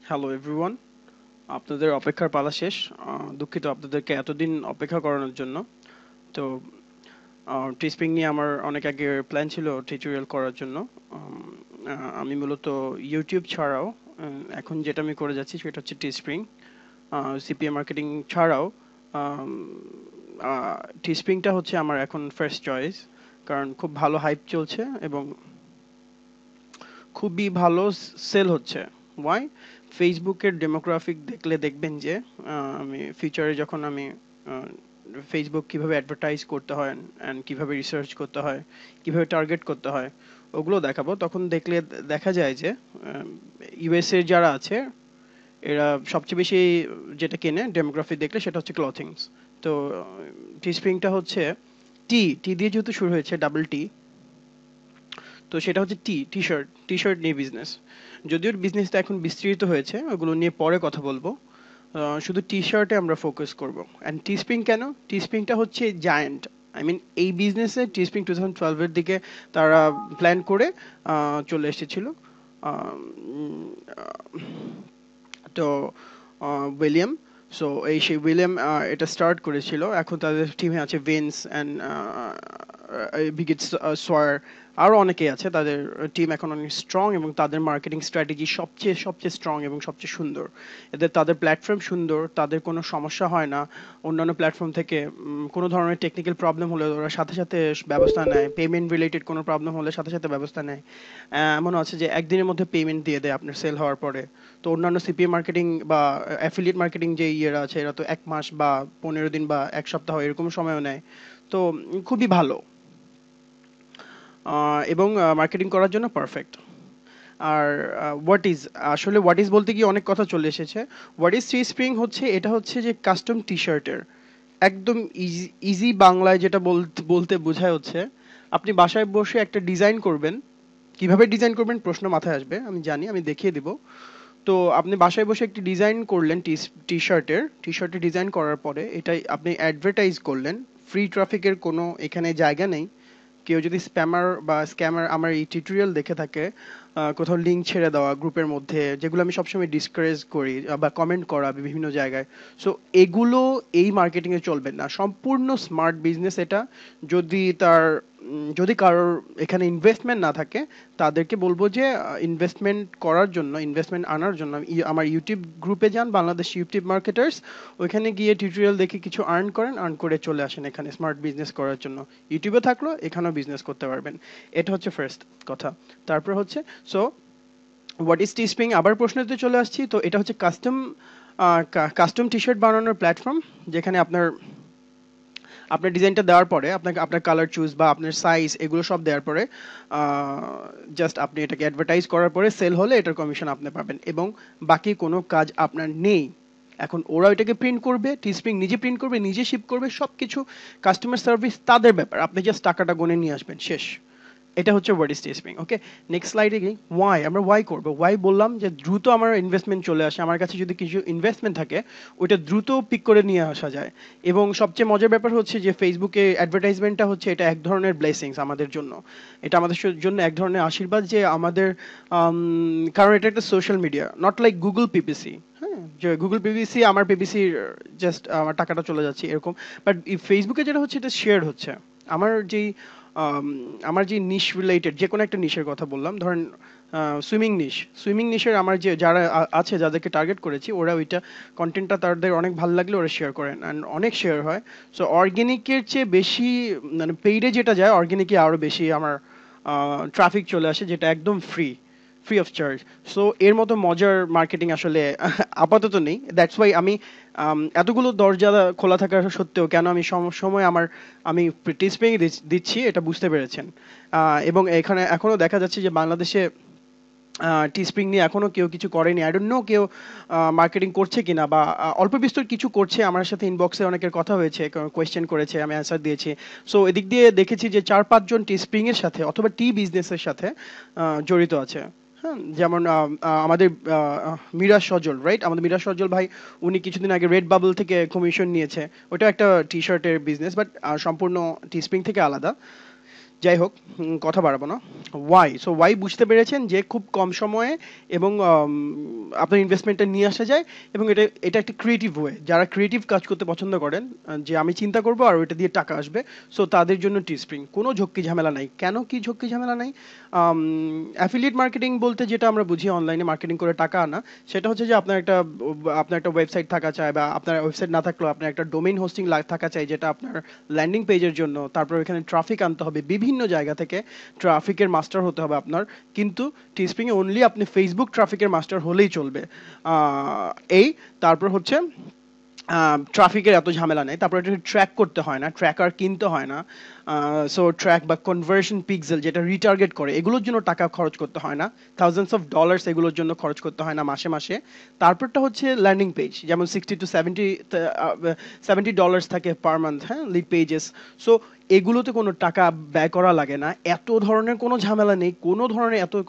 Hello everyone, আপনাদের অপেক্ষার পালা শেষ। দুঃখিত আপনাদেরকে এতদিন অপেক্ষা করানোর জন্য। তো টিস্পিং নিয়ে আমার অনেক আগে প্ল্যান ছিল টিউটোরিয়াল করার জন্য। আমি মূলত ইউটিউব ছাড়াও এখন যেটা আমি করে যাচ্ছি সেটা হচ্ছে টিস্প্রিং। সিপিএ মার্কেটিং ছাড়াও টিস্প্রিংটা হচ্ছে আমার এখন ফার্স্ট চয়েস, কারণ খুব ভালো হাইপ চলছে এবং খুবই ভালো সেল হচ্ছে। ওয়াই? ফেসবুকের ডেমোগ্রাফিক দেখলে দেখবেন যে আমি ফিউচারে যখন আমি ফেসবুক কিভাবে অ্যাডভার্টাইজ করতে হয় অ্যান্ড কিভাবে রিসার্চ করতে হয়, কিভাবে টার্গেট করতে হয়, ওগুলো দেখাবো। তখন দেখলে দেখা যায় যে ইউএস এর যারা আছে এরা সবচেয়ে বেশি যেটা কেনে ডেমোগ্রাফি দেখলে সেটা হচ্ছে ক্লথিংস। তো টিস্প্রিংটা হচ্ছে টি টি দিয়ে যেহেতু শুরু হয়েছে, ডাবল টি, তো সেটা হচ্ছে টি শার্ট, টি শার্ট নিয়ে বিজনেস। যদিও বিজনেসটা এখন বিস্তৃত হয়েছে, ওগুলো নিয়ে পরে কথা বলবো। শুধু টি শার্টে আমরা ফোকাস করব। অ্যান্ড টি স্প্রিং কেন? টি স্প্রিংটা হচ্ছে জায়ান্ট। আই মিন এই বিজনেসে টি স্প্রিং 2012-এর দিকে তারা প্ল্যান করে চলে এসেছিল। তো উইলিয়াম, সো এই সেই উইলিয়াম এটা স্টার্ট করেছিল। এখন তাদের টিমে আছে ভিন্স অ্যান্ড বিগিট সোয়ার, আরও অনেকেই আছে। তাদের টিম এখন অনেক স্ট্রং এবং তাদের মার্কেটিং স্ট্র্যাটেজি সবচেয়ে সবচেয়ে স্ট্রং এবং সবচেয়ে সুন্দর। তাদের প্ল্যাটফর্ম সুন্দর, তাদের কোনো সমস্যা হয় না। অন্যান্য প্ল্যাটফর্ম থেকে কোনো ধরনের টেকনিক্যাল প্রবলেম হলে ওরা সাথে সাথে ব্যবস্থা নেয়, পেমেন্ট রিলেটেড কোনো প্রবলেম হলে সাথে সাথে ব্যবস্থা নেয়। এমন আছে যে একদিনের মধ্যে পেমেন্ট দিয়ে দেয় আপনার সেল হওয়ার পরে। তো অন্যান্য সিপিএ মার্কেটিং বা অ্যাফিলিয়েট মার্কেটিং যে ইয়েরা আছে এরা তো 1 মাস বা 15 দিন বা 1 সপ্তাহ এরকম সময়ও নেয়। তো খুবই ভালো এবং মার্কেটিং করার জন্য পারফেক্ট। আর হোয়াট ইজ, আসলে হোয়াট ইজ বলতে গিয়ে অনেক কথা চলে এসেছে। হোয়াট ইজ টি স্প্রিং হচ্ছে, এটা হচ্ছে যে কাস্টম টি শার্টের একদম ইজি ইজি বাংলায় যেটা বলতে বলতে বোঝায় হচ্ছে আপনি বাসায় বসে একটা ডিজাইন করবেন। কিভাবে ডিজাইন করবেন প্রশ্ন মাথায় আসবে, আমি জানি, আমি দেখিয়ে দিব। তো আপনি বাসায় বসে একটি ডিজাইন করলেন, টি শার্টের ডিজাইন করার পরে এটাই আপনি অ্যাডভার্টাইজ করলেন। ফ্রি ট্রাফিকের কোনো এখানে জায়গা নেই। কেউ যদি স্প্যামার বা স্ক্যামার আমার এই টিউটোরিয়াল দেখে থাকে, কোথাও লিঙ্ক ছেড়ে দেওয়া গ্রুপের মধ্যে, যেগুলো আমি সবসময় ডিসকারেজ করি, বা কমেন্ট করা বিভিন্ন জায়গায়, সো এগুলো এই মার্কেটিংয়ে চলবে না। সম্পূর্ণ স্মার্ট বিজনেস এটা। যদি তার যদি কারোর এখানে ইনভেস্টমেন্ট না থাকে, তাদেরকে বলবো যে ইনভেস্টমেন্ট করার জন্য, ইনভেস্টমেন্ট আনার জন্য আমার ইউটিউব গ্রুপে যান, বাংলাদেশ ইউটিউব মার্কেটার্স। ওইখানে গিয়ে টিউটোরিয়াল দেখে কিছু আর্ন করেন, আর্ন করে চলে আসেন এখানে স্মার্ট বিজনেস করার জন্য। ইউটিউবে থাকলো, এখানেও বিজনেস করতে পারবেন। এটা হচ্ছে ফার্স্ট কথা। তারপর হচ্ছে, so what is T spring, আবার প্রশ্নতে চলে আসছি। তো এটা হচ্ছে কাস্টম টি শার্ট বানানোর প্ল্যাটফর্ম, যেখানে আপনার আপনার ডিজাইনটা দেওয়ার পরে আপনাকে আপনার কালার চুজ বা আপনার সাইজ এগুলো সব দেওয়ার পরে জাস্ট আপনি এটাকে অ্যাডভার্টাইজ করার পরে সেল হলে এটার কমিশন আপনি পাবেন এবং বাকি কোনো কাজ আপনার নেই। এখন ওরা ওইটাকে প্রিন্ট করবে, টিস্প্রিং নিজে প্রিন্ট করবে, নিজে শিপ করবে, সব কিছু কাস্টমার সার্ভিস তাদের ব্যাপার, আপনি জাস্ট টাকাটা গুনে নিয়ে আসবেন, শেষ। এটা হচ্ছে হোয়াট ইজ টেস্পিং। ওকে, নেক্সট স্লাইডে গিয়ে ওয়াই, আমরা ওয়াই করবো। ওয়াই বললাম যে দ্রুত আমার ইনভেস্টমেন্ট চলে আসে, আমার কাছে যদি কিছু ইনভেস্টমেন্ট থাকে ওইটা দ্রুত পিক করে নিয়ে আসা যায়। এবং সবচেয়ে মজার ব্যাপার হচ্ছে যে ফেসবুকে অ্যাডভার্টাইজমেন্টটা হচ্ছে এটা এক ধরনের ব্লেসিংস আমাদের জন্য। এটা আমাদের জন্য এক ধরনের আশীর্বাদ যে আমাদের, কারণ এটা একটা social media, not like Google PPC. হ্যাঁ, যে গুগল পিপিসি আমার পিপিসি জাস্ট আমার টাকাটা চলে যাচ্ছে এরকম। বাট ফেসবুকে যেটা হচ্ছে এটা শেয়ার হচ্ছে। আমার যেই আম, আমার যে নিশ রিলেটেড যে কোনো একটা নিশের কথা বললাম, ধরেন সুইমিং নিশের আমার যে যারা আছে, যাদেরকে টার্গেট করেছি, ওরা ওইটা কন্টেন্টটা তাদের অনেক ভালো লাগলে ওরা শেয়ার করেন অ্যান্ড অনেক শেয়ার হয়। সো অর্গ্যানিকের চেয়ে বেশি, মানে পেইডে যেটা যায় অর্গ্যানিকে আরও বেশি আমার ট্রাফিক চলে আসে, যেটা একদম free, free of charge. So এর মতো মজার মার্কেটিং আসলে আপাতত নেই। দ্যাটস ওয়াই আমি এতগুলো দরজা খোলা থাকা সত্ত্বেও কেন আমি সময় আমার আমি টিস্পিং দিচ্ছি এটা বুঝতে পেরেছেন। এবং এখানে এখনো দেখা যাচ্ছে যে বাংলাদেশে টিস্প্রিং নিয়ে এখনো কেউ কিছু করেনি। আই ডোন্ট নো কেউ মার্কেটিং করছে কিনা, বা অল্প বিস্তর কিছু করছে। আমার সাথে ইনবক্সে অনেকের কথা হয়েছে, কোয়েশ্চেন করেছে, আমি অ্যান্সার দিয়েছি। সো এদিক দিয়ে দেখেছি যে 4-5 জন টিস্প্রিং এর সাথে অথবা টি বিজনেসের সাথে জড়িত আছে। হ্যাঁ, যেমন আমাদের মিরাজ সজল, রাইট, আমাদের মিরাজ সজল ভাই, উনি কিছুদিন আগে রেড বাবল থেকে কমিশন নিয়েছে। ওটা একটা টি শার্টের বিজনেস, বাট সম্পূর্ণ টিস্প্রিং থেকে আলাদা। যাই হোক, কথা বাড়াবো না। ওয়াই বুঝতে পেরেছেন যে খুব কম সময়ে এবং আপনার ইনভেস্টমেন্টটা নিয়ে আসা যায়, এবং এটা এটা একটা ক্রিয়েটিভ ওয়ে। যারা ক্রিয়েটিভ কাজ করতে পছন্দ করেন, যে আমি চিন্তা করবো আর ওইটা দিয়ে টাকা আসবে, সো তাদের জন্য টিস্প্রিং। কোনো ঝক্কি ঝামেলা নাই। কেন কি ঝক্কি ঝামেলা নাই? অ্যাফিলিয়েট মার্কেটিং বলতে যেটা আমরা বুঝি অনলাইনে মার্কেটিং করে টাকা আনা, সেটা হচ্ছে যে আপনার একটা ওয়েবসাইট থাকা চাই, বা আপনার ওয়েবসাইট না থাকলেও আপনার একটা ডোমেইন হোস্টিং থাকা চাই, যেটা আপনার ল্যান্ডিং পেজের জন্য। তারপর এখানে ট্রাফিক আনতে হবে বিভিন্ন জায়গা থেকে, ট্রাফিকের মাস্টার হতে হবে আপনার। কিন্তু টিস্প্রিং এ অনলি আপনি ফেসবুক ট্রাফিকের মাস্টার হলেই চলবে। এই তারপর হচ্ছে ট্রাফিকের এত ঝামেলা নেই। তারপর এটা ট্র্যাক করতে হয় না, ট্র্যাকার কিনতে হয় না। সো ট্র্যাক বা কনভার্সন পিক্সেল যেটা রিটার্গেট করে, এগুলোর জন্য টাকা খরচ করতে হয় না, থাউজেন্ডস অফ ডলার্স এগুলোর জন্য খরচ করতে হয় না মাসে মাসে। তারপরটা হচ্ছে ল্যান্ডিং পেজ, যেমন 60 to 70 থাকে পার মান্থ, হ্যাঁ, লিড পেজেস। সো এগুলোতে কোনো টাকা ব্যয় করা লাগে না, এত ধরনের কোনো ঝামেলা নেই,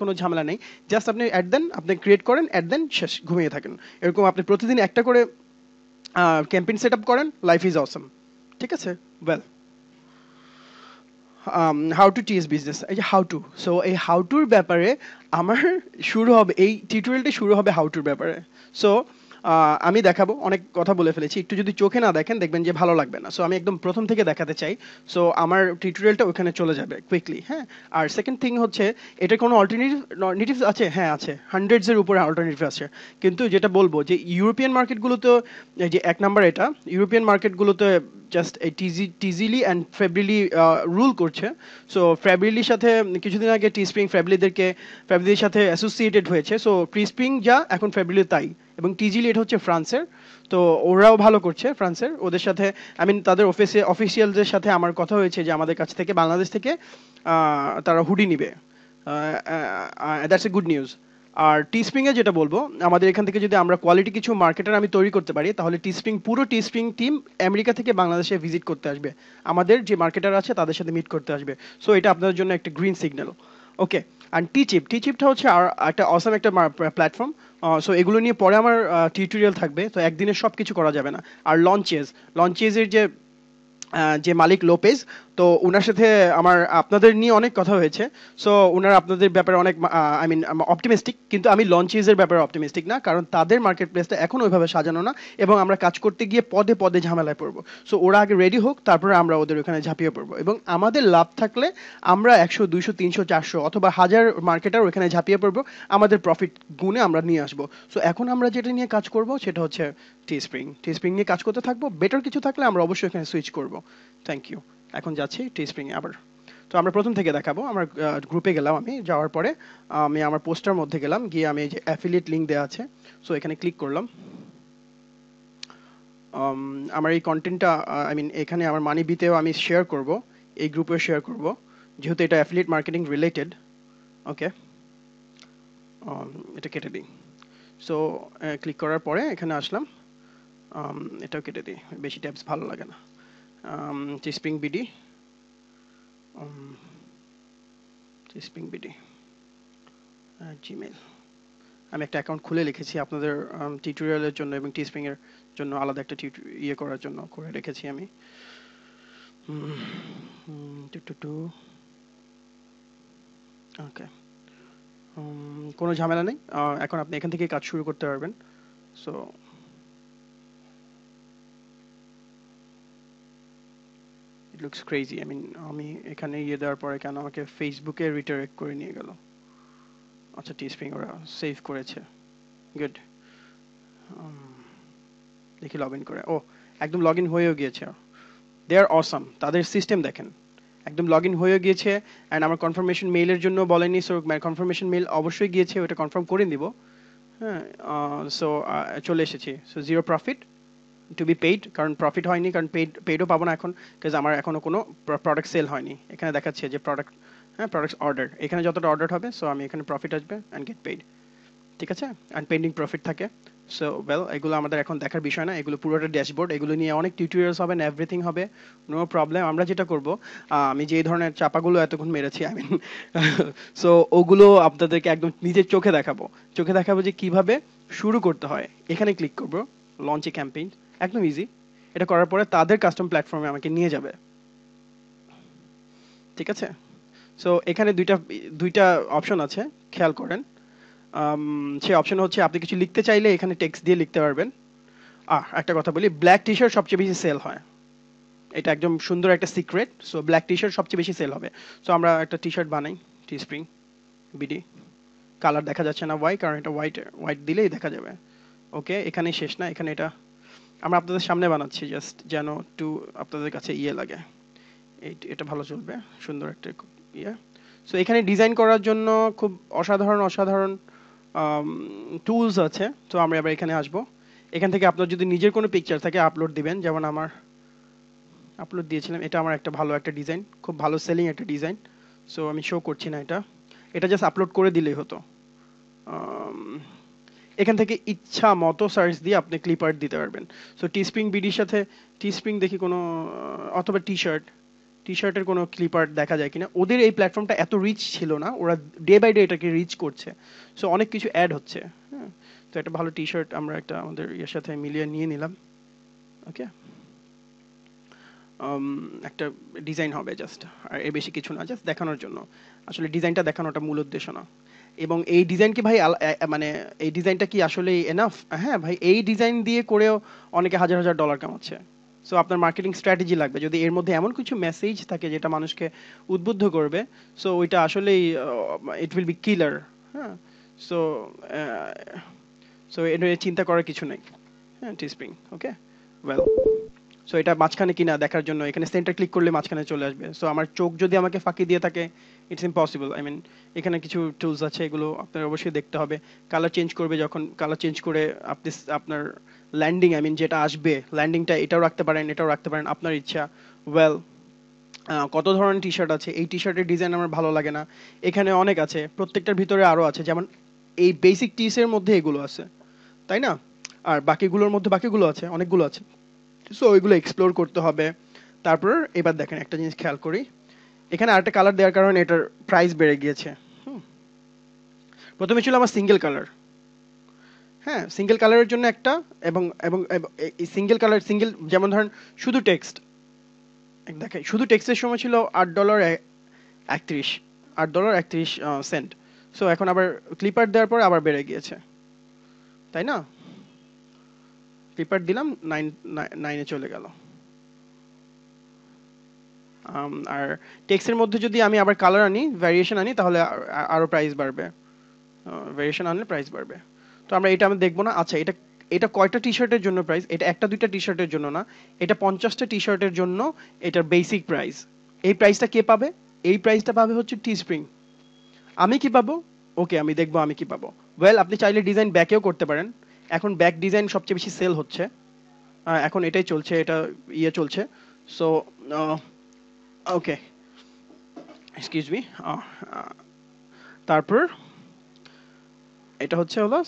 কোনো ঝামেলা নেই। জাস্ট আপনি অ্যাড দেন, আপনি ক্রিয়েট করেন, অ্যাড দেন, শেষ, ঘুমিয়ে থাকেন। এরকম আপনি প্রতিদিন একটা করে ক্যাম্পেইন সেট আপ করেন, লাইফ ইজ অসম। ঠিক আছে? Well, how to T S business, এই যে হাউ টু, সো এই হাউ টুর ব্যাপারে আমার শুরু হবে, এই টিউটোরিয়ালটা শুরু হবে হাউ টুর ব্যাপারে। সো আমি দেখাবো, অনেক কথা বলে ফেলেছি, একটু যদি চোখে না দেখেন দেখবেন যে ভালো লাগবে না। সো আমি একদম প্রথম থেকে দেখাতে চাই। সো আমার টিউটোরিয়ালটা ওখানে চলে যাবে কুইকলি, হ্যাঁ। আর সেকেন্ড থিং হচ্ছে, এটা কোনো অল্টারনেটিভ আছে? হ্যাঁ আছে, হান্ড্রেডস এর উপরে অল্টারনেটিভ আছে। কিন্তু যেটা বলবো যে ইউরোপিয়ান মার্কেটগুলোতে, এই যে এক নাম্বার, এটা ইউরোপিয়ান মার্কেটগুলোতে জাস্ট এই টিজিলি অ্যান্ড ফেব্রিলি রুল করছে। সো ফেব্রিলির সাথে কিছুদিন আগে টিস্প্রিং ফেব্রিলির সাথে অ্যাসোসিয়েটেড হয়েছে। সো টিস্প্রিং যা, এখন ফেব্রিলি তাই। এবং টিজিলি এটা হচ্ছে ফ্রান্সের। তো ওরাও ভালো করছে ফ্রান্সের, ওদের সাথে তাদের অফিসিয়ালদের সাথে আমার কথা হয়েছে যে আমাদের কাছ থেকে, বাংলাদেশ থেকে তারা হুডি নিবে। That's a good news. আর টিস্প্রিং এ যেটা বলবো, আমাদের এখান থেকে যদি আমরা কোয়ালিটি কিছু মার্কেটার আমি তৈরি করতে পারি, তাহলে পুরো টিস্প্রিং টিম আমেরিকা থেকে বাংলাদেশে ভিজিট করতে আসবে, আমাদের যে মার্কেটার আছে তাদের সাথে মিট করতে আসবে। সো এটা আপনাদের জন্য একটা গ্রিন সিগন্যাল। ওকে। অ্যান্ড টিচিপটা হচ্ছে আর একটা অসাম একটা প্ল্যাটফর্ম। সো এগুলো নিয়ে পরে আমার টিউটোরিয়াল থাকবে, তো একদিনে সব কিছু করা যাবে না। আর লঞ্চেজের যে মালিক লোপেজ, তো ওনার সাথে আমার আপনাদের নিয়ে অনেক কথা হয়েছে। সো ওনারা আপনাদের ব্যাপারে অনেক, আই মিন, অপটিমিস্টিক, কিন্তু আমি লঞ্চেজের ব্যাপারে অপটিমিস্টিক না, কারণ তাদের মার্কেট প্লেসটা এখন ওইভাবে সাজানো না, এবং আমরা কাজ করতে গিয়ে পদে পদে ঝামেলায় পড়বো। সো ওরা আগে রেডি হোক, তারপরে আমরা ওদের ওখানে ঝাঁপিয়ে পড়বো, এবং আমাদের লাভ থাকলে আমরা 100, 200, 300, 400 অথবা 1000 মার্কেটার ওখানে ঝাঁপিয়ে পড়বো, আমাদের প্রফিট গুণে আমরা নিয়ে আসবো। সো এখন আমরা যেটা নিয়ে কাজ করব সেটা হচ্ছে টিস্প্রিং নিয়ে কাজ করতে থাকবো। বেটার কিছু থাকলে আমরা অবশ্যই এখানে সুইচ করব। Thank you. এখন যাচ্ছি টিস্প্রিং এ আবার। তো আমরা প্রথম থেকে দেখাবো। আমার গ্রুপে গেলাম, আমি যাওয়ার পরে আমি আমার পোস্টার মধ্যে গেলাম, গিয়ে আমি এই যে অ্যাফিলিয়েট লিংক দেওয়া আছে, সো এখানে ক্লিক করলাম। আমার এই কন্টেন্টটা, আই মিন, এখানে আমার মানি বিতেও আমি শেয়ার করব, এই গ্রুপেও শেয়ার করব, যেহেতু এটা অ্যাফিলিয়েট মার্কেটিং রিলেটেড। ওকে, এটা কেটে দিই। সো ক্লিক করার পরে এখানে আসলাম, এটাও কেটে দিই, বেশি ট্যাবস ভালো লাগে না। টিস্প্রিং বিডি, জিমেল, আমি একটা অ্যাকাউন্ট খুলে লিখেছি আপনাদের টিউটোরিয়ালের জন্য, এবং টিস্প্রিং এর জন্য আলাদা একটা ইয়ে করার জন্য করে রেখেছি আমি। ওকে, কোনো ঝামেলা নেই, এখন আপনি এখান থেকে কাজ শুরু করতে পারবেন। So it looks crazy, I mean, আমি এখানে ইয়ে দেওয়ার পরে কেন আমাকে ফেসবুকে রিটারেক্ট করে নিয়ে গেল? আচ্ছা, টিস্প্রিং ওরা সেভ করেছে, গুড। দেখি লগ ইন করে, ও একদম লগ ইন হয়েও গিয়েছে। দে আর অসাম, তাদের সিস্টেম দেখেন, একদম লগ ইন হয়ে গিয়েছে। অ্যান্ড আমার কনফার্মেশন মেইলের জন্য বলেনি, সো কনফার্মেশন মেইল অবশ্যই গিয়েছে, ওটা কনফার্ম করে দিব। হ্যাঁ, সো চলে এসেছি। So zero profit to be paid, কারণ প্রফিট হয়নি, কারণ পেইডও পাবো না এখন, বিকজ আমার এখনো কোনো প্রোডাক্ট সেল হয়নি। এখানে দেখাচ্ছে যে প্রোডাক্ট, হ্যাঁ, প্রোডাক্ট অর্ডার, এখানে যতটা অর্ডার হবে, সো আমি এখানে প্রফিট আসবে অ্যান্ড গেট পেইড। ঠিক আছে, অ্যান্ড পেন্ডিং প্রফিট থাকে। সো ওয়েল, এগুলো আমাদের এখন দেখার বিষয় না, এগুলো পুরোটা ড্যাশবোর্ড, এগুলো নিয়ে অনেক টিউটোরিয়ালস হবে, এভরিথিং হবে, নো প্রবলেম। আমরা যেটা করব, আমি যে ধরনের চাপাগুলো এতক্ষণ মেরেছি, আই মিন, সো ওগুলো আপনাদেরকে একদম নিজের চোখে দেখাবো যে কিভাবে শুরু করতে হয়। এখানে ক্লিক করব, লঞ্চ এ ক্যাম্পেইন, একদম ইজি। এটা করার পরে তাদের কাস্টম প্ল্যাটফর্মে আমাকে নিয়ে যাবে। ঠিক আছে, সো এখানে দুইটা অপশন আছে, খেয়াল করেন। সেই অপশন হচ্ছে আপনি কিছু লিখতে চাইলে এখানে টেক্সট দিয়ে লিখতে পারবেন। একটা কথা বলি, ব্ল্যাক টি শার্ট সবচেয়ে বেশি সেল হয়, এটা একদম সুন্দর একটা secret. So black T shirt সবচেয়ে বেশি সেল হবে। সো আমরা একটা টি শার্ট বানাই, টি স্প্রিং বিডি। কালার দেখা যাচ্ছে না ওয়াই, কারণ এটা হোয়াইট, হোয়াইট দিলেই দেখা যাবে। ওকে, এখানে শেষ না, এখানে এটা আমরা আপনাদের সামনে বানাচ্ছি জাস্ট যেন একটু আপনাদের কাছে ইয়ে লাগে। এটা ভালো চলবে, সুন্দর একটা ইয়ে। সো এখানে ডিজাইন করার জন্য খুব অসাধারণ অসাধারণ টুলস আছে। তো আমরা এবার এখানে আসবো। এখান থেকে আপনার যদি নিজের কোনো পিকচার থাকে আপলোড দিবেন, যেমন আমার আপলোড দিয়েছিলাম, এটা আমার একটা ভালো একটা ডিজাইন, খুব ভালো সেলিং একটা ডিজাইন। সো আমি শো করছি না এটা, এটা জাস্ট আপলোড করে দিলেই হতো। এখান থেকে ইচ্ছা মতো সার্চ দিয়ে আপনি ক্লিপ আর্ট দিতে পারবেন। সো টি স্প্রিং বিডির সাথে টি স্প্রিং দেখি কোনো, অথবা টি শার্টের কোনো ক্লিপ আর্ট দেখা যায় কিনা। ওদের এই প্ল্যাটফর্মটা এত রিচ ছিল না, ওরা ডে বাই ডে এটাকে রিচ করছে। সো অনেক কিছু অ্যাড হচ্ছে। হ্যাঁ, তো একটা ভালো টি শার্ট আমরা একটা আমাদের ইয়ের সাথে মিলিয়ে নিয়ে নিলাম। ওকে, একটা ডিজাইন হবে জাস্ট, আর এর বেশি কিছু না, জাস্ট দেখানোর জন্য। আসলে ডিজাইনটা দেখানোটা মূল উদ্দেশ্য না। এবং এই ডিজাইন কি ভাই মানে এই ডিজাইনটা কি আসলে এনাফ? হ্যাঁ ভাই, এই ডিজাইন দিয়ে করেও অনেকে হাজার হাজার ডলার কামাচ্ছে। সো আপনার মার্কেটিং স্ট্র্যাটেজি লাগবে, যদি এর মধ্যে এমন কিছু মেসেজ থাকে যেটা মানুষকে উদ্বুদ্ধ করবে, সো ওইটা আসলেই ইট উইল বি কিলার। হ্যাঁ, সো সো এটা চিন্তা করার কিছু নেই। হ্যাঁ, টি স্প্রিং। ওকে, ওয়েল, সো এটা মাঝখানে কিনা দেখার জন্য এখানে সেন্টার ক্লিক করলে মাঝখানে চলে আসবে। সো আমার চোখ যদি আমাকে ফাঁকি দিয়ে থাকে, ইটস ইম্পসিবল। আই মিন, এখানে কিছু টুলস আছে, এগুলো আপনার অবশ্যই দেখতে হবে। কালার চেঞ্জ করবে, যখন কালার চেঞ্জ করে আপনি আপনার ল্যান্ডিং, আই মিন যেটা আসবে ল্যান্ডিংটা, এটাও রাখতে পারেন, এটাও রাখতে পারেন, আপনার ইচ্ছা। ওয়েল, কত ধরনের টি শার্ট আছে, এই টি শার্টের ডিজাইন আমার ভালো লাগে না, এখানে অনেক আছে, প্রত্যেকটার ভিতরে আরো আছে। যেমন এই বেসিক টিসের মধ্যে এগুলো আছে, তাই না? আর বাকিগুলোর মধ্যে বাকিগুলো আছে, অনেকগুলো আছে। সো ওইগুলো এক্সপ্লোর করতে হবে। তারপর এবার দেখেন একটা জিনিস খেয়াল করি, এখানে আরেকটা কালার দেওয়ার কারণে এটার প্রাইস বেড়ে গিয়েছে। প্রথমে ছিল আমার সিঙ্গেল কালার। হ্যাঁ, সিঙ্গেল কালারের জন্য একটা, এবং এবং এই সিঙ্গেল কালার, সিঙ্গেল যেমন ধরেন শুধু টেক্সট, দেখেন শুধু টেক্সটের সময় ছিল $8.31, $8.31। সো এখন আবার ক্লিপার দেওয়ার পর আবার বেড়ে গিয়েছে, তাই না? ক্লিপার দিলাম, 9 চলে গেল। আর টেক্সটের মধ্যে যদি আমি আবার কালার আনি, ভ্যারিয়েশন আনি, তাহলে আরো প্রাইস বাড়বে। ভ্যারিয়েশন আনলে প্রাইস বাড়বে। তো আমরা এটা আমি দেখবো না। আচ্ছা, এটা এটা কয়টা টি শার্টের জন্য প্রাইস? এটা একটা দুইটা টি শার্টের জন্য না, এটা 50টা টি শার্টের জন্য এটার বেসিক প্রাইস। এই প্রাইসটা কে পাবে? এই প্রাইসটা পাবে হচ্ছে টি স্প্রিং। আমি কি পাবো? ওকে, আমি দেখবো আমি কি পাবো। ওয়েল, আপনি চাইলে ডিজাইন ব্যাকেও করতে পারেন। এখন ব্যাক ডিজাইন সবচেয়ে বেশি সেল হচ্ছে, এখন এটাই চলছে, এটা ইয়ে চলছে। So okay, excuse me. তারপর এটা হচ্ছে হলো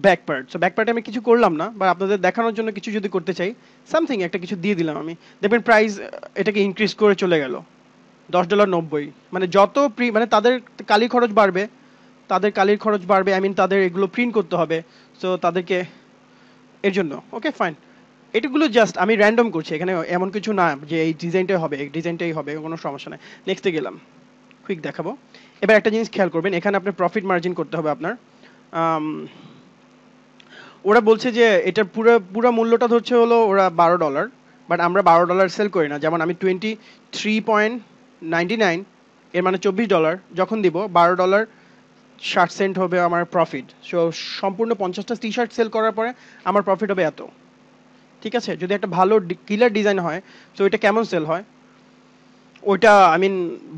ব্যাক পার্ট। সো ব্যাক পার্টে আমি কিছু করলাম না, বা আপনাদের দেখানোর জন্য কিছু যদি করতে চাই, সামথিং একটা কিছু দিয়ে দিলাম আমি। দেখবেন প্রাইস এটাকে ইনক্রিজ করে চলে গেল $10.90। মানে যত মানে তাদের কালির খরচ বাড়বে, তাদের কালির খরচ বাড়বে, আই মিন তাদের এগুলো প্রিন্ট করতে হবে। সো তাদেরকে এর জন্য ওকে ফাইন, এটাগুলো জাস্ট আমি র্যান্ডম করছি, এখানে এমন কিছু না যে এই ডিজাইনটাই হবে, এই ডিজাইনটাই হবে, কোনো সমস্যা নাই। নেক্সটে গেলাম, কুইক দেখাবো। এবার একটা জিনিস খেয়াল করবেন, এখানে আপনার প্রফিট মার্জিন করতে হবে আপনার। ওরা বলছে যে এটার পুরো পুরো মূল্যটা ধরছে হলো ওরা $12, বাট আমরা $12 সেল করি না। যেমন আমি 23.99, এর মানে $24 যখন দিব, $12.60 হবে আমার প্রফিট। সো সম্পূর্ণ 50টা টি শার্ট সেল করার পরে আমার প্রফিট হবে এত। ঠিক আছে, যদি একটা ভালো কিলার ডিজাইন হয়, তো এটা কেমন সেল হয়? ওইটা আই মিন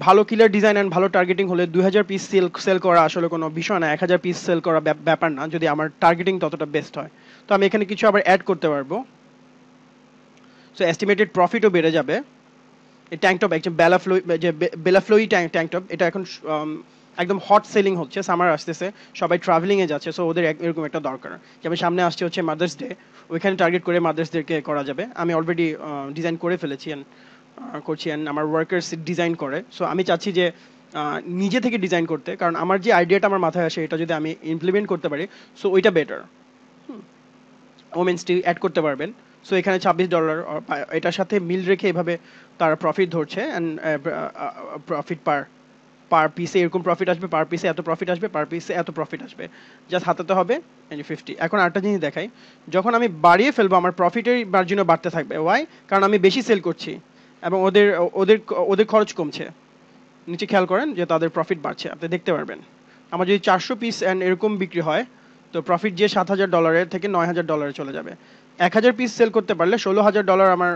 ভালো কিলার ডিজাইন অ্যান্ড ভালো টার্গেটিং হলে 2000 পিস সেল করা আসলে কোনো বিষয় না, 1000 পিস সেল করা ব্যাপার না, যদি আমার টার্গেটিং ততটা বেস্ট হয়। তো আমি এখানে কিছু আবার অ্যাড করতে পারবো। সো এস্টিমেটেড প্রফিটও বেড়ে যাবে। এই ট্যাঙ্ক টপ একদম বেলাফ্লোই ট্যাঙ্ক টপ, এটা এখন একদম হট সেলিং হচ্ছে, সামার আসতেছে, সবাই ট্রাভেলিংয়ে যাচ্ছে, সো ওদের এরকম একটা দরকার। যেমন সামনে আসছে হচ্ছে মাদার্স ডে, ওইখানে টার্গেট করে মাদার্স ডেকে করা যাবে। আমি অলরেডি ডিজাইন করে ফেলেছি করছি, আমার ওয়ার্কার্স ডিজাইন করে। সো আমি চাচ্ছি যে নিজে থেকে ডিজাইন করতে, কারণ আমার যে আইডিয়াটা আমার মাথায় আসে, এটা যদি আমি ইমপ্লিমেন্ট করতে পারি, সো ওইটা বেটার। ওমেন্সটি অ্যাড করতে পারবেন। সো এখানে $26, এটার সাথে মিল রেখে এভাবে তারা প্রফিট ধরছে, অ্যান্ড প্রফিট পার পার পিসে এরকম প্রফিট আসবে, পার পিসে এত প্রফিট আসবে, পার পিসে এত প্রফিট আসবে, জাস্ট হাতাতে হবে 50। এখন আরেকটা জিনিস দেখাই, যখন আমি বাড়িয়ে ফেলবো আমার প্রফিটের মার্জিনও বাড়তে থাকবে। ওয়াই? কারণ আমি বেশি সেল করছি এবং ওদের ওদের ওদের খরচ কমছে। নিচে খেয়াল করেন যে তাদের প্রফিট বাড়ছে, আপনি দেখতে পারবেন। আমার যদি 400 পিস অ্যান্ড এরকম বিক্রি হয়, তো প্রফিট যে $7,000 থেকে $9,000 চলে যাবে। 1,000 পিস সেল করতে পারলে $16,000 আমার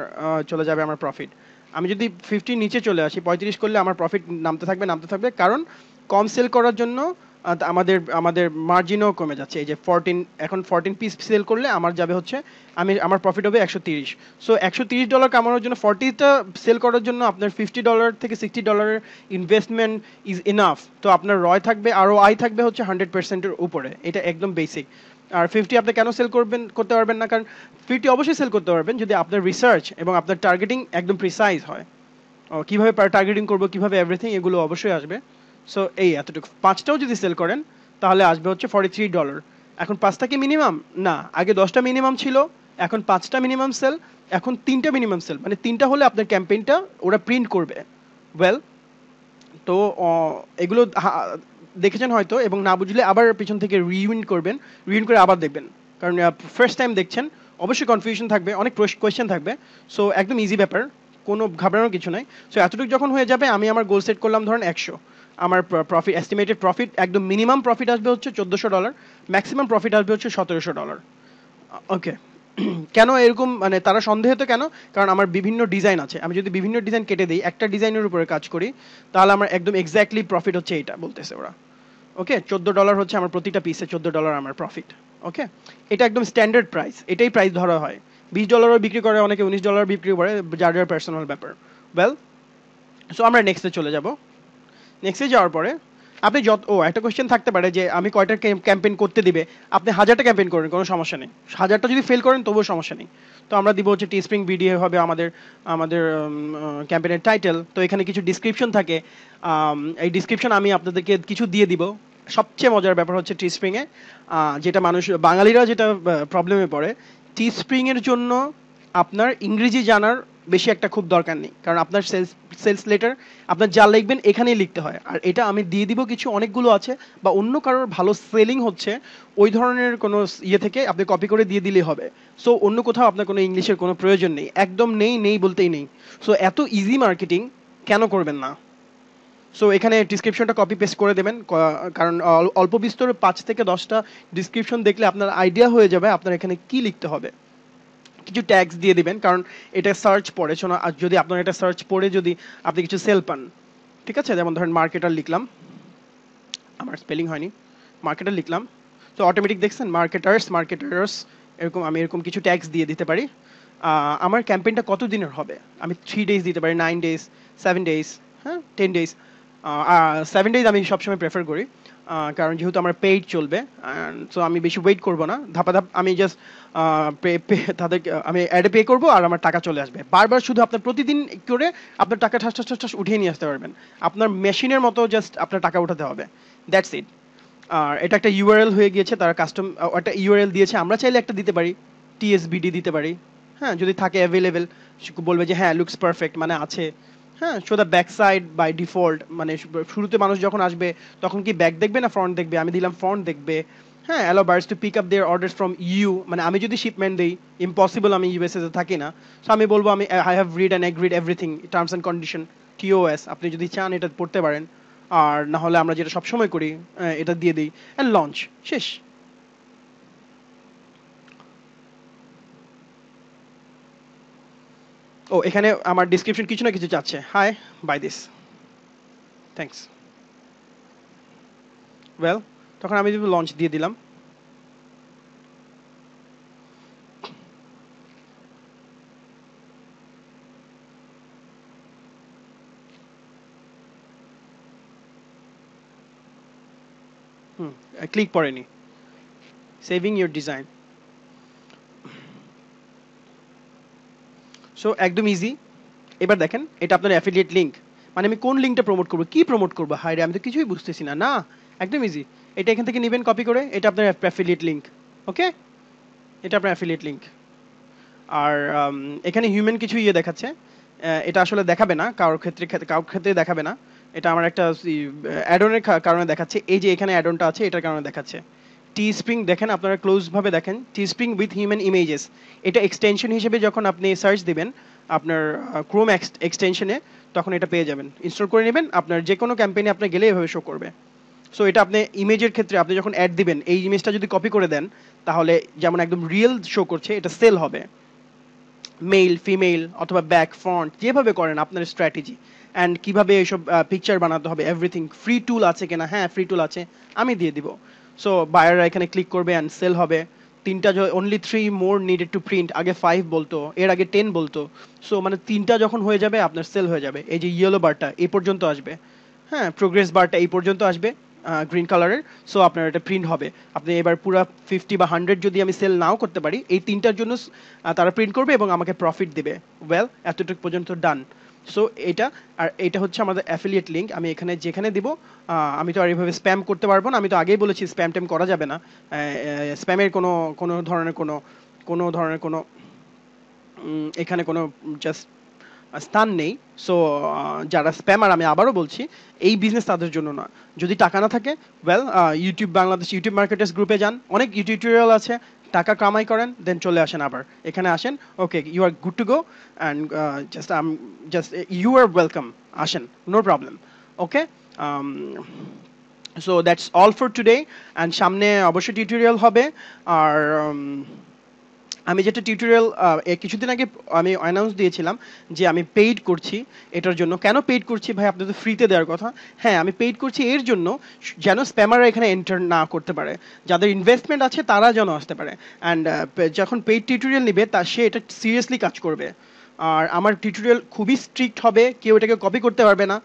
চলে যাবে আমার প্রফিট। আমি যদি 50 নিচে চলে আসি, 35 করলে আমার প্রফিট নামতে থাকবে, কারণ কম সেল করার জন্য আমাদের আমাদের মার্জিনও কমে যাচ্ছে। এই যে 14, এখন 14 পিস সেল করলে আমার যাবে হচ্ছে, আমার প্রফিট হবে 130। সো $130 কামানোর জন্য 40টা সেল করার জন্য আপনার $50 থেকে $60 ইনভেস্টমেন্ট ইজ ইনাফ। তো আপনার রয় থাকবে, আরও আই থাকবে হচ্ছে 100%-এর উপরে। এটা একদম বেসিক। আর 50 আপনি কেন সেল করতে পারবেন না? কারণ 50 অবশ্যই সেল করতে পারবেন যদি আপনার রিসার্চ এবং আপনার টার্গেটিং একদম প্রিসাইজ হয়। কিভাবে টার্গেটিং করবো, কিভাবে এভরিথিং, এগুলো অবশ্যই আসবে। সো এই এতটুকু। 5টাও যদি সেল করেন তাহলে আসবে হচ্ছে $43। এখন 5টা কি মিনিমাম? না, আগে 10টা মিনিমাম ছিল, এখন 5টা মিনিমাম সেল, এখন 3টা মিনিমাম সেল। মানে 3টা হলে আপনার ক্যাম্পেইনটা ওরা প্রিন্ট করবে। ওয়েল, তো এগুলো দেখেছেন হয়তো, এবং না বুঝলে আবার পিছন থেকে রিউইন্ড করে আবার দেখবেন। কারণ ফার্স্ট টাইম দেখছেন, অবশ্যই কনফিউশন থাকবে, অনেক কোয়েশ্চেন থাকবে। সো একদম ইজি ব্যাপার, কোনো ঘাবড়ানোর কিছু নাই। সো এতটুকু যখন হয়ে যাবে, আমি আমার গোল সেট করলাম ধরেন 100। আমার প্রফিট, এস্টিমেটেড প্রফিট, একদম মিনিমাম প্রফিট আসবে হচ্ছে $1,400, ম্যাক্সিমাম প্রফিট আসবে হচ্ছে $1,700। ওকে। কেন এরকম, মানে তারা সন্দেহিত কেন? কারণ আমার বিভিন্ন ডিজাইন আছে, আমি যদি বিভিন্ন ডিজাইন কেটে দিই, একটা ডিজাইনের উপরে কাজ করি, তাহলে আমার একদম এক্স্যাক্টলি প্রফিট হচ্ছে এইটা বলতেছে ওরা। ওকে, $14 হচ্ছে আমার প্রতিটা পিসে $14 আমার প্রফিট। ওকে, এটা একদম স্ট্যান্ডার্ড প্রাইস, এটাই প্রাইস ধরা হয়। $20 বিক্রি করে অনেকে, $19 বিক্রি করে, যার যার পার্সোনাল ব্যাপার। ওয়েল, সো আমরা নেক্সটে চলে যাব। নেক্সটে যাওয়ার পরে আপনি একটা কোয়েশ্চেন থাকতে পারে যে আমি কয়টা ক্যাম্পেইন করতে দিবে। আপনি 1000টা ক্যাম্পেইন করেন, কোনো সমস্যা নেই। 1000টা যদি ফেল করেন তবুও সমস্যা নেই। তো আমরা দিব হচ্ছে টিস্প্রিং ভিডিও হবে আমাদের আমাদের ক্যাম্পেইনের টাইটেল। তো এখানে কিছু ডিসক্রিপশন থাকে, এই ডিসক্রিপশন আমি আপনাদেরকে কিছু দিয়ে দিব। সবচেয়ে মজার ব্যাপার হচ্ছে টিস্প্রিংয়ে যেটা মানুষ, বাঙালিরা যেটা প্রবলেমে পড়ে, টিস্প্রিংয়ের জন্য আপনার ইংরেজি জানার বেশি একটা খুব দরকার নেই। কারণ আপনার সেলস লেটার আপনার যা লিখবেন এখানেই লিখতে হয়। আর এটা আমি দিয়ে দিব কিছু, অনেকগুলো আছে, বা অন্য কারোর ভালো সেলিং হচ্ছে ওই ধরনের কোনো ইয়ে থেকে আপনি কপি করে দিয়ে দিলেই হবে। সো অন্য কোথাও আপনার কোনো ইংলিশের কোনো প্রয়োজন নেই, একদম নেই বলতেই নেই। সো এত ইজি মার্কেটিং কেন করবেন না? সো এখানে ডিসক্রিপশনটা কপি পেস্ট করে দেবেন, কারণ অল্প বিস্তর 5 থেকে 10টা ডিসক্রিপশন দেখলে আপনার আইডিয়া হয়ে যাবে আপনার এখানে কি লিখতে হবে। কিছু ট্যাগস দিয়ে দিবেন, কারণ এটা সার্চ পড়ে শোনা, আর যদি আপনার এটা সার্চ পড়ে যদি আপনি কিছু সেল পান, ঠিক আছে? যেমন ধরেন মার্কেটার লিখলাম, আমার স্পেলিং হয়নি, মার্কেটার লিখলাম, তো অটোমেটিক দেখছেন মার্কেটার্স, এরকম কিছু ট্যাগস দিয়ে দিতে পারি। আমার ক্যাম্পেইনটা কত দিনের হবে? আমি 3 ডেজ দিতে পারি, 9 ডেজ, 7 ডেজ, হ্যাঁ 10 ডেজ। 7 ডেজ আমি সবসময় প্রেফার করি, কারণ যেহেতু আমার পেইড চলবে, সো আমি বেশি ওয়েট করবো না, ধাপাধাপ আমি জাস্ট তাদেরকে আমি অ্যাডে পে করবো আর আমার টাকা চলে আসবে। বারবার শুধু আপনার প্রতিদিন করে আপনার টাকা ঠাস ঠাস ঠাস ঠাস উঠিয়ে নিয়ে আসতে পারবেন। আপনার মেশিনের মতো জাস্ট আপনার টাকা উঠাতে হবে, দ্যাটস ইট। আর এটা একটা ইউআরএল হয়ে গিয়েছে, তারা কাস্টম একটা ইউআরএল দিয়েছে, আমরা চাইলে একটা দিতে পারি, টিএসবিডি দিতে পারি, হ্যাঁ যদি থাকে অ্যাভেলেবেল। বলবে যে হ্যাঁ লুকস পারফেক্ট, মানে আছে। হ্যাঁ, show the back side by default, মানে শুরুতে মানুষ যখন আসবে তখন কি ব্যাক দেখবে না ফ্রন্ট দেখবে? আমি দিলাম ফ্রন্ট দেখবে। হ্যাঁ, allow buyers to pick up their orders from you, মানে আমি যদি শিপমেন্ট দিই, ইম্পসিবল, আমি ইউএসএ তে থাকি না। সো আমি বলবো আমি I have read and agreed everything, terms and condition, টিওএস। আপনি যদি চান এটা পড়তে পারেন, আর না হলে আমরা যেটা সবসময় করি এটা দিয়ে দিই, অ্যান্ড লঞ্চ, শেষ। ও, এখানে আমার ডিসক্রিপশন কিছু না কিছু চাচ্ছে, high by this, thanks. Well, তখন আমি লঞ্চ দিয়ে দিলাম। ক্লিক পড়েনি, সেভিং ইউর ডিজাইন। সো একদম ইজি। এবার দেখেন, এটা আপনার অ্যাফিলিয়েট লিঙ্ক, মানে আমি কোন লিঙ্কটা প্রমোট করবো, কি প্রমোট করবো, হায় রে আমি তো কিছুই বুঝতেছি না। না, একদম ইজি। এটা এখান থেকে নেবেন কপি করে, এটা আপনার অ্যাফিলিয়েট লিঙ্ক। ওকে, এটা আপনার অ্যাফিলিয়েট লিঙ্ক। আর এখানে হিউম্যান কিছু ইয়ে দেখাচ্ছে, এটা আসলে দেখাবে না কারোর ক্ষেত্রে দেখাবে না, এটা আমার একটা অ্যাডনের কারণে দেখাচ্ছে, এই যে এখানে অ্যাডনটা আছে এটার কারণে দেখাচ্ছে। টি স্প্রিং দেখেন, আপনারা ক্লোজ ভাবে দেখেন, টি স্প্রিং উইথ হিউম্যান ইমেজেস, এটা এক্সটেনশন হিসেবে যখন আপনি সার্চ দিবেন আপনার ক্রোম এক্সটেনশনে, তখন এটা পেয়ে যাবেন, ইনস্টল করে নেবেন, আপনার যে কোনো ক্যাম্পেইনে আপনি গেলে এভাবে শো করবে। সো এটা আপনি ইমেজের ক্ষেত্রে আপনি যখন অ্যাড দিবেন, এই ইমেজটা যদি কপি করে দেন তাহলে যেমন একদম রিয়েল শো করছে, এটা সেল হবে। মেল ফিমেল অথবা ব্যাক ফন্ট যেভাবে করেন আপনার স্ট্র্যাটেজি, অ্যান্ড কিভাবে এইসব পিকচার বানাতে হবে, এভরিথিং। ফ্রি টুল আছে কিনা, হ্যাঁ ফ্রি টুল আছে, আমি দিয়ে দিব। সো বায়াররা এখানে ক্লিক করবে অ্যান্ড সেল হবে। তিনটা only 3 more needed to print, আগে 5 বলতো, এর আগে 10 বলতো। সো মানে তিনটা যখন হয়ে যাবে আপনার সেল হয়ে যাবে। এই যে ইয়েলো বারটা এই পর্যন্ত আসবে, হ্যাঁ প্রোগ্রেস বারটা এই পর্যন্ত আসবে গ্রিন কালারের। সো আপনার এটা প্রিন্ট হবে। আপনি এবার পুরো 50 বা 100 যদি আমি সেল নাও করতে পারি, এই তিনটার জন্য তারা প্রিন্ট করবে এবং আমাকে প্রফিট দেবে। ওয়েল, এতটুকু পর্যন্ত ডান। সো এটা, আর এটা হচ্ছে আমাদের অ্যাফিলিয়েট লিঙ্ক। আমি এখানে যেখানে দিব, আমি তো আর এইভাবে স্প্যাম করতে পারবো না, আমি তো আগেই বলেছি স্প্যাম ট্যাম করা যাবে না। স্প্যামের কোনো ধরনের কোনো এখানে কোনো জাস্ট স্থান নেই। সো যারা স্প্যামার, আমি আবারও বলছি, এই বিজনেস তাদের জন্য না। যদি টাকা না থাকে, well YouTube Bangladesh YouTube marketers গ্রুপে যান, অনেক টিউটোরিয়াল আছে, টাকা কামাই করেন, দেন চলে আসেন আবার এখানে আসেন। Okay, you are good to go, and just you are welcome, আসেন, no problem. Okay, so that's all for today. And সামনে অবশ্যই টিউটোরিয়াল হবে। আর আমি যেটা টিউটোরিয়াল কিছুদিন আগে আমি অ্যানাউন্স দিয়েছিলাম যে আমি পেইড করছি এটার জন্য। কেন পেইড করছি ভাই, আপনাদের ফ্রিতে দেওয়ার কথা। হ্যাঁ, আমি পেইড করছি এর জন্য যেন স্প্যামাররা এখানে এন্টার না করতে পারে, যাদের ইনভেস্টমেন্ট আছে তারা যেন আসতে পারে। অ্যান্ড যখন পেইড টিউটোরিয়াল নেবে সে এটা সিরিয়াসলি কাজ করবে। আর আমার টিউটোরিয়াল খুবই স্ট্রিক্ট হবে, কেউ এটাকে কপি করতে পারবে না।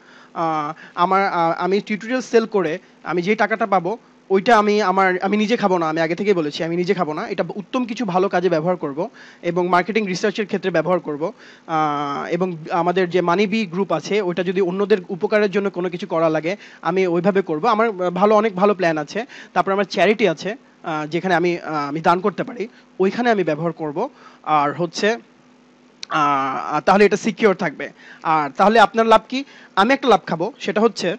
আমি টিউটোরিয়াল সেল করে আমি যে টাকাটা পাবো ওইটা আমি নিজে খাবো না, আমি আগে থেকেই বলেছি আমি নিজে খাবো না, এটা উত্তম কিছু ভালো কাজে ব্যবহার করব এবং মার্কেটিং রিসার্চের ক্ষেত্রে ব্যবহার করব। এবং আমাদের যে মানিবি গ্রুপ আছে ওইটা যদি অন্যদের উপকারের জন্য কোনো কিছু করা লাগে আমি ওইভাবে করব। আমার অনেক ভালো প্ল্যান আছে। তারপর আমার চ্যারিটি আছে, যেখানে আমি দান করতে পারি, ওইখানে আমি ব্যবহার করব। আর হচ্ছে তাহলে এটা সিকিউর থাকবে। আর তাহলে আপনার লাভ কি? আমি একটা লাভ খাবো, সেটা হচ্ছে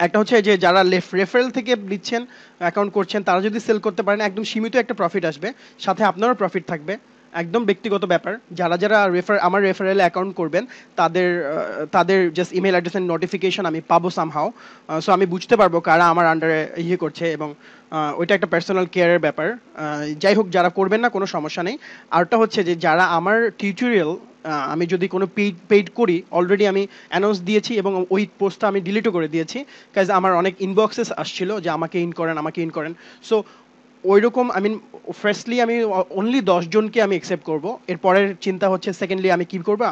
একটা হচ্ছে যে যারা রেফারেল থেকে নিচ্ছেন, অ্যাকাউন্ট করছেন, তারা যদি সেল করতে পারেন একদম সীমিত একটা প্রফিট আসবে, সাথে আপনারও প্রফিট থাকবে। একদম ব্যক্তিগত ব্যাপার। যারা যারা আমার রেফারেলে অ্যাকাউন্ট করবেন তাদের just email address and notification আমি পাবো সামহাও। সো আমি বুঝতে পারবো কারা আমার আন্ডারে ইয়ে করছে, এবং ওইটা একটা পার্সোনাল কেয়ারের ব্যাপার। যাই হোক, যারা করবেন না কোনো সমস্যা নেই। আরটা হচ্ছে যে যারা আমার টিউটোরিয়াল, আমি যদি কোনো পেইড করি, অলরেডি আমি অ্যানাউন্স দিয়েছি এবং ওই পোস্টটা আমি ডিলিটও করে দিয়েছি, কাজ আমার অনেক ইনবক্সেস আসছিল যে আমাকে ইন করেন। সো ওইরকম ফ্রেশলি আমি অনলি 10 জনকে আমি অ্যাকসেপ্ট করব। এরপরের চিন্তা হচ্ছে সেকেন্ডলি আমি কি করবো,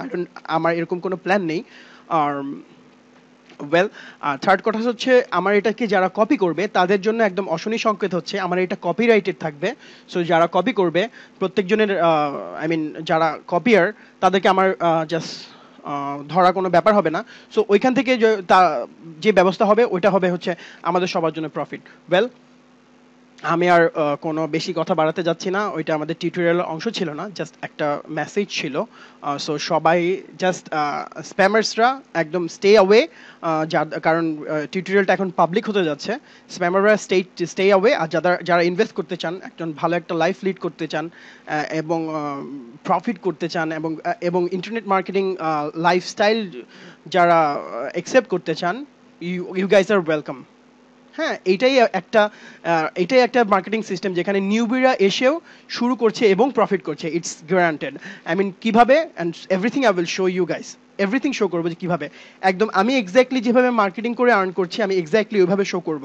আমার এরকম কোনো প্ল্যান নেই। আর ওয়েল, থার্ড কথা হচ্ছে আমার এটাকে যারা কপি করবে তাদের জন্য একদম অশনি সংকেত হচ্ছে আমার এটা কপিরাইটেড থাকবে। সো যারা কপি করবে প্রত্যেকজনের, যারা কপিয়ার, তাদেরকে আমার জাস্ট ধরা কোনো ব্যাপার হবে না। সো ওইখান থেকে যে ব্যবস্থা হবে ওইটা হবে হচ্ছে আমাদের সবার জন্য প্রফিট। ওয়েল, আমি আর কোনো বেশি কথা বাড়াতে যাচ্ছি না, ওইটা আমাদের টিউটোরিয়ালের অংশ ছিল না, জাস্ট একটা মেসেজ ছিল। সো সবাই জাস্ট স্প্যামার্সরা একদম স্টে অ্যাওয়ে, কারণ টিউটোরিয়ালটা এখন পাবলিক হতে যাচ্ছে। স্প্যামাররা স্টে অ্যাওয়ে। আর যারা ইনভেস্ট করতে চান, একজন ভালো একটা লাইফ লিড করতে চান এবং প্রফিট করতে চান, এবং ইন্টারনেট মার্কেটিং লাইফস্টাইল যারা অ্যাকসেপ্ট করতে চান, ইউ গাইস আর ওয়েলকাম। হ্যাঁ, এটাই একটা মার্কেটিং সিস্টেম যেখানে নিউবিরা এসেও শুরু করছে এবং প্রফিট করছে। It's guaranteed. কিভাবে, and everything I will show you guys, everything show করবো যে কিভাবে। একদম আমি এক্স্যাক্টলি যেভাবে মার্কেটিং করে আর্ন করছি আমি এক্স্যাক্টলি ওইভাবে শো করব।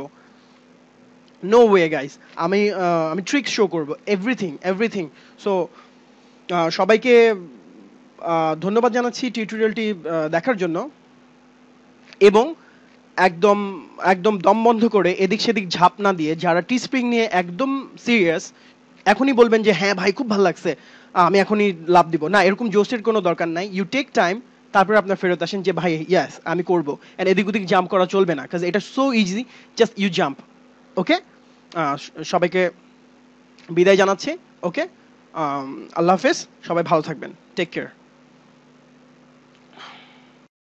নো ওয়ে গাইস, আমি ট্রিক্স শো করব, এভরিথিং। সো সবাইকে ধন্যবাদ জানাচ্ছি টিউটোরিয়ালটি দেখার জন্য। এবং একদম একদম দম বন্ধ করে এদিক সেদিক ঝাঁপ না দিয়ে, যারা টি স্প্রিং নিয়ে একদম সিরিয়াস, এখনই বলবেন যে হ্যাঁ ভাই খুব ভালো লাগছে, আমি এখনই লাভ দিব না, এরকম জোশের কোনো দরকার নাই। ইউ টেক টাইম, তারপরে আপনার ফেরত আসেন যে ভাই ইয়াস আমি করবো, এন্ড এদিক ওদিক জাম্প করা চলবে না, কাজ এটা so easy, just you jump. Okay, সবাইকে বিদায় জানাচ্ছি। ওকে, আল্লাহ হাফেজ, সবাই ভালো থাকবেন, টেক কেয়ার।